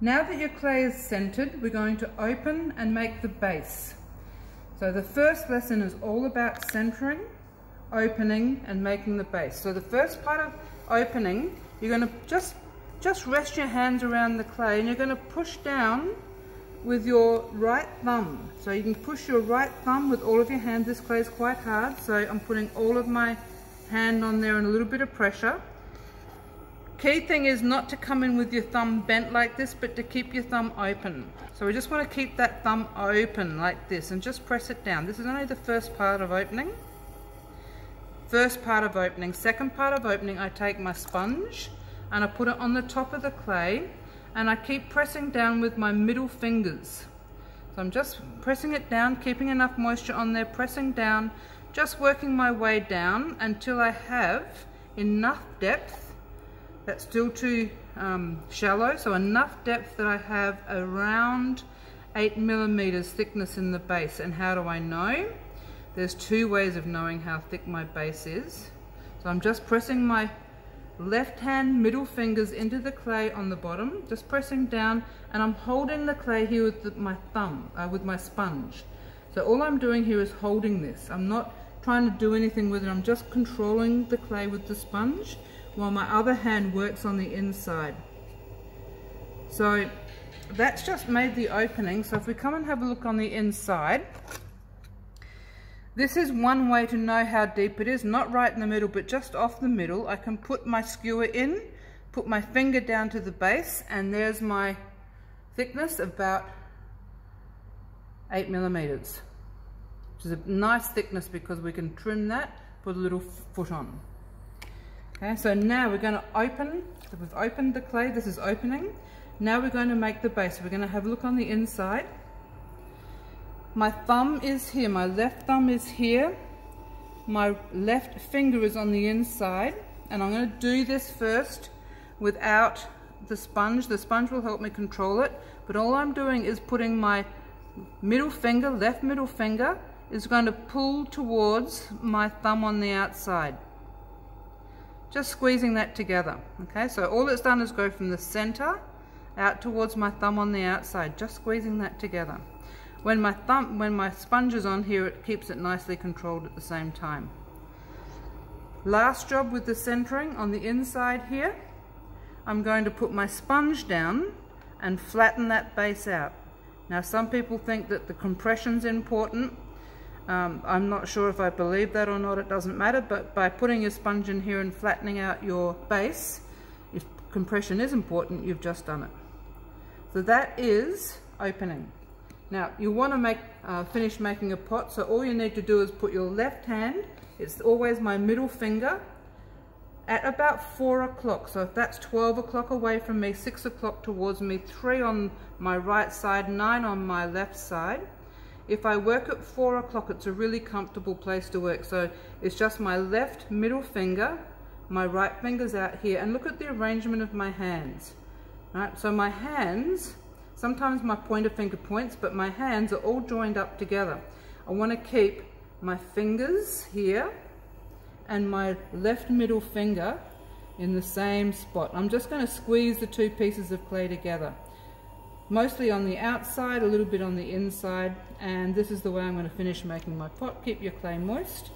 Now that your clay is centered, we're going to open and make the base. So the first lesson is all about centering, opening and making the base. So the first part of opening, you're going to just rest your hands around the clay and you're going to push down with your right thumb. So you can push your right thumb with all of your hands. This clay is quite hard, so I'm putting all of my hand on there and a little bit of pressure. Key thing is not to come in with your thumb bent like this, but to keep your thumb open. So we just want to keep that thumb open like this and just press it down. This is only the first part of opening. First part of opening. Second part of opening, I take my sponge and I put it on the top of the clay and I keep pressing down with my middle fingers. So I'm just pressing it down, keeping enough moisture on there, pressing down, just working my way down until I have enough depth. That's still too shallow, so enough depth that I have around 8 millimeters thickness in the base. And how do I know? There's two ways of knowing how thick my base is. So I'm just pressing my left hand middle fingers into the clay on the bottom, just pressing down, and I'm holding the clay here with my thumb, with my sponge. So all I'm doing here is holding this. I'm not trying to do anything with it, I'm just controlling the clay with the sponge while my other hand works on the inside. So that's just made the opening. So if we come and have a look on the inside, this is one way to know how deep it is, not right in the middle, but just off the middle. I can put my skewer in, put my finger down to the base, and there's my thickness, about 8 millimeters, which is a nice thickness because we can trim that, put a little foot on. Okay, so now we're going to open, so we've opened the clay, this is opening. Now we're going to make the base. We're going to have a look on the inside. My thumb is here, my left thumb is here, my left finger is on the inside, and I'm going to do this first without the sponge. The sponge will help me control it, but all I'm doing is putting my middle finger, left middle finger, is going to pull towards my thumb on the outside. Just squeezing that together. Okay, so all it's done is go from the center out towards my thumb on the outside, just squeezing that together. When my sponge is on here, it keeps it nicely controlled at the same time. Last job with the centering on the inside here, I'm going to put my sponge down and flatten that base out. Now some people think that the compression's important. I'm not sure if I believe that or not, it doesn't matter, but by putting your sponge in here and flattening out your base, if compression is important, you've just done it. So that is opening. Now you want to finish making a pot, so all you need to do is put your left hand, it's always my middle finger, at about 4 o'clock. So if that's 12 o'clock away from me, 6 o'clock towards me, 3 on my right side, 9 on my left side. If I work at 4 o'clock, it's a really comfortable place to work. So it's just my left middle finger, my right finger's out here, and look at the arrangement of my hands. Right, so my hands, sometimes my pointer finger points, but my hands are all joined up together. I want to keep my fingers here and my left middle finger in the same spot. I'm just going to squeeze the two pieces of clay together. Mostly on the outside, a little bit on the inside, and this is the way I'm going to finish making my pot. Keep your clay moist,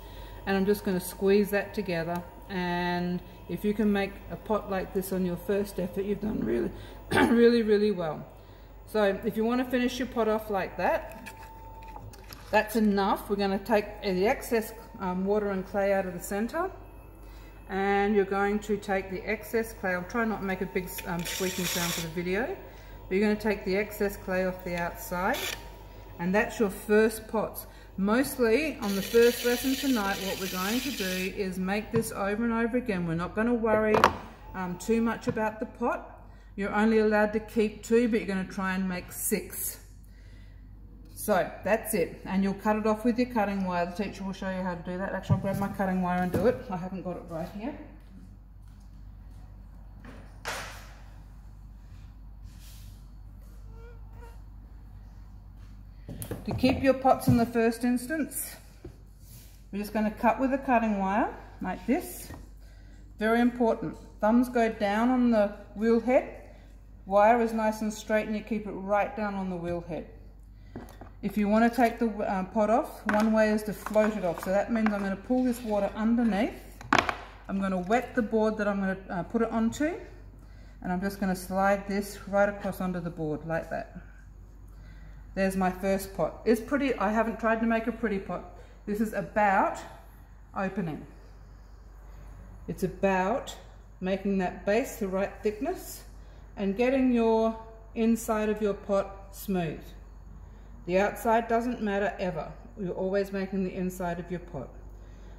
and I'm just going to squeeze that together. And if you can make a pot like this on your first effort, you've done really, really well. So if you want to finish your pot off like that, that's enough. We're going to take the excess water and clay out of the center, and you're going to take the excess clay. I'll try not to make a big squeaking sound for the video. But you're going to take the excess clay off the outside, and that's your first pots. Mostly on the first lesson tonight, what we're going to do is make this over and over again. We're not going to worry too much about the pot. You're only allowed to keep 2, but you're going to try and make 6. So that's it, and you'll cut it off with your cutting wire. The teacher will show you how to do that. Actually, I'll grab my cutting wire and do it. I haven't got it right here. To keep your pots in the first instance, we're just going to cut with a cutting wire like this. Very important. Thumbs go down on the wheel head. Wire is nice and straight and you keep it right down on the wheel head. If you want to take the pot off, one way is to float it off. So that means I'm going to pull this water underneath. I'm going to wet the board that I'm going to put it onto. And I'm just going to slide this right across onto the board like that. There's my first pot. It's pretty. I haven't tried to make a pretty pot. This is about opening. It's about making that base the right thickness and getting your inside of your pot smooth. The outside doesn't matter ever. You're always making the inside of your pot.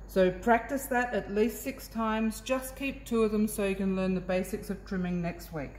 So practice that at least 6 times. Just keep 2 of them so you can learn the basics of trimming next week.